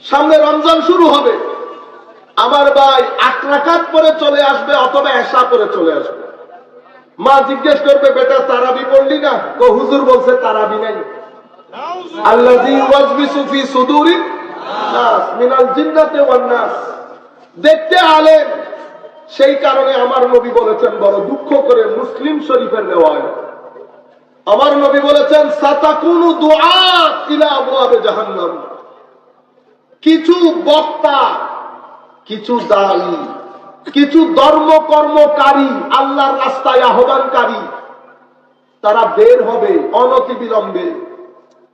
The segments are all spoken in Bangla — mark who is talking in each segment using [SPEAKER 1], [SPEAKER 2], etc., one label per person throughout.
[SPEAKER 1] সামনে রমজান শুরু হবে, আমার ভাই 8 রাকাত পরে চলে আসবে অথবা এশা পরে চলে আসবে। মা জিজ্ঞেস করবে, বেটা তারাবি পড়লি না? তো হুজুর বলছে তারাবি নাই। আল্লাযী ওয়াজবিসু ফি সুদুরিন নাস মিনাল জিন্নাতি ওয়ান নাস। দেখতে আলেম, সেই কারণে আমার নবী বলেছেন, বড় দুঃখ করে মুসলিম শরীফের রিওয়ায়াত, আমার নবী বলেছেন সাতাকুনু দুআত ইলা আবওয়াবে জাহান্নাম। কিছু বক্তা, কিছু দায়ী, কিছু ধর্ম কর্মকারী, আল্লাহর রাস্তায় আহ্বানকারী, তারা বের হবে অনতিবিলম্বে।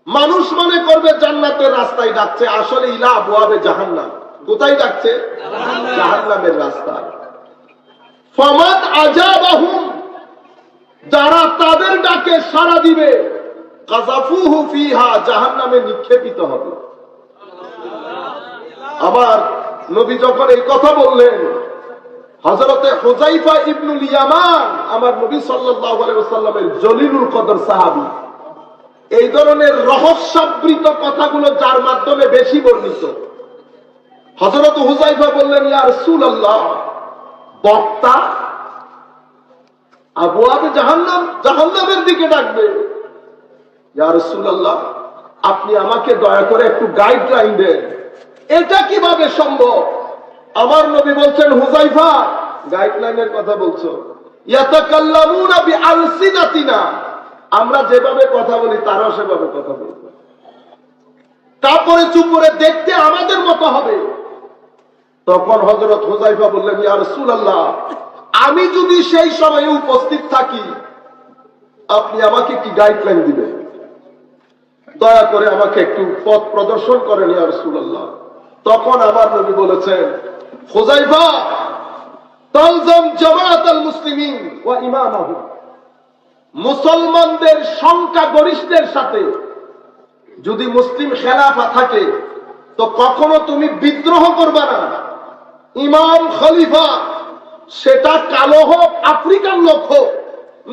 [SPEAKER 1] মানুষ মনে করবে জান্নাতের রাস্তায় ডাকছে, আসলে ইলা আবওয়াবে জাহান্নাম। কোথায় ডাকছে? জাহান্নামের রাস্তায়। ফামাত আজাবাহুম, যারা তাদের ডাকে সাড়া দিবে, কাযাফুহু ফিহা, জাহান্নামে নিক্ষেপিত হবে। আবার নবী যখন এই কথা বললেন, হযরতে হুযায়ফা ইবনুল ইয়ামান, আমার নবী সাল্লাল্লাহু আলাইহি ওয়াসাল্লামের জলিলুল কদর সাহাবী, এই ধরনের রহস্যাবৃত কথাগুলো যার মাধ্যমে বেশি বর্ণিত, হযরত হুযায়ফা বললেন, ইয়া রাসূলুল্লাহ, বক্তা আবওয়াবে জাহান্নাম, জাহান্নামের দিকে ডাকবে। ইয়া রাসূলুল্লাহ, আপনি আমাকে দয়া করে একটু গাইডলাইন দেন, এটা কিভাবে সম্ভব? আমার নবী বলছেন, হুযায়ফা, গাইডলাইনের কথা বলছো? ইয়াতাকাল্লামুনা বিআলসিনাতিনা, আমরা যেভাবে কথা বলি তারাও সেভাবে কথা বলবে, তারপরে চুপ করে দেখতে আমাদের মতো হবে। তখন হযরত হুযায়ফা বললেন, ইয়া রাসূলুল্লাহ, আমি যদি সেই সময়ে উপস্থিত থাকি, আপনি আমাকে কি গাইডলাইন দিবেন? দয়া করে আমাকে একটু পথ প্রদর্শন করেন ইয়া রাসূলুল্লাহ। তখন আমার নবী বলেছেন, হুযায়ফা, তালজাম জামাআতাল মুসলিমিন ওয়া ইমামাহুম, মুসলমানদের সংখ্যা গরিষ্ঠের সাথে যদি মুসলিম খেলাফা থাকে তো কখনো তুমি বিদ্রোহ করবে না। ইমাম খলিফা, সেটা কালো হোক, আফ্রিকান লোক হোক,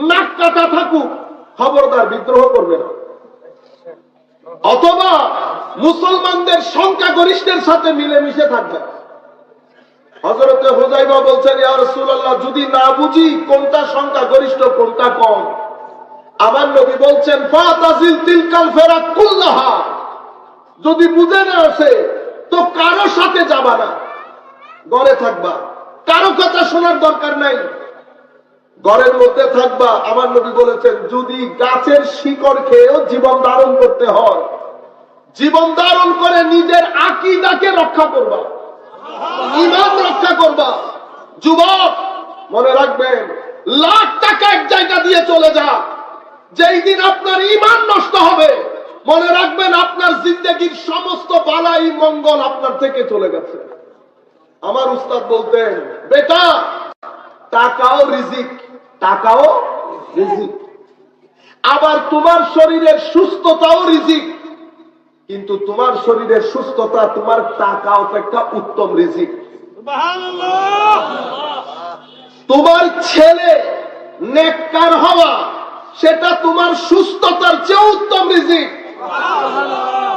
[SPEAKER 1] নাক কাটা থাকুক, খবরদার বিদ্রোহ করবে না। অথবা মুসলমানদের সংখ্যা গরিষ্ঠের সাথে মিলেমিশে থাকবে। হযরতে হুযায়ফা বলছেন, ইয়া রাসূলুল্লাহ, যদি না বুঝি কোনটা সংখ্যা গরিষ্ঠ কোনটা কম, আমার নবী বলছেন, ফাতাজিল তিলকাল ফিরাক কুল্লাহা, যদি বুঝে না আসে তো কারো সাথে যাবা না, ঘরে থাকবা, কারো কথা শোনার দরকার নাই, ঘরের মধ্যে থাকবা। আমার নবী বলেছেন, যদি গাছের শিকড় খেয়েও জীবন ধারণ করতে হয়, জীবন ধারণ করে নিজের আকীদাকে রক্ষা করবা, ঈমান রক্ষা করবা। যুবক, মনে রাখবেন, লাখ টাকা এক জায়গা দিয়ে চলে যা, যেই দিন আপনার ঈমান নষ্ট হবে, মনে রাখবেন আপনার জিন্দেগীর সমস্ত বালাই মঙ্গল আপনার থেকে চলে গেছে। আমার উস্তাদ বলতেন, বেটা, টাকাও রিজিক, টাকাও রিজিক, আবার তোমার শরীরের সুস্থতাও রিজিক, কিন্তু তোমার শরীরের সুস্থতা তোমার টাকা অপেক্ষা উত্তম রিজিক। সুবহানাল্লাহ। তোমার ছেলে নেককার হওয়া, সেটা তোমার সুস্থতার চেয়ে উত্তম রিজিক। সুবহানাল্লাহ।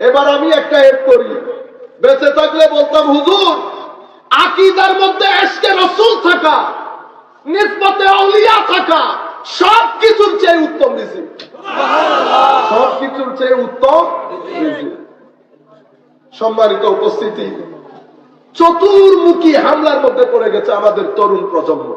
[SPEAKER 1] এবার আমি একটা এড করি, বেঁচে থাকলে বলতাম, হুজুর, আকীদার মধ্যে ইশকে রাসূল থাকা, নিসবতে আউলিয়া থাকা, সবকিছুর চেয়ে উত্তম রিজিক। সুবহানাল্লাহ। সবকিছুর চেয়ে উত্তম রিজিক। সম্মানিত উপস্থিতি, চতুর্মুখী হামলার মধ্যে পড়ে গেছে আমাদের তরুণ প্রজন্ম।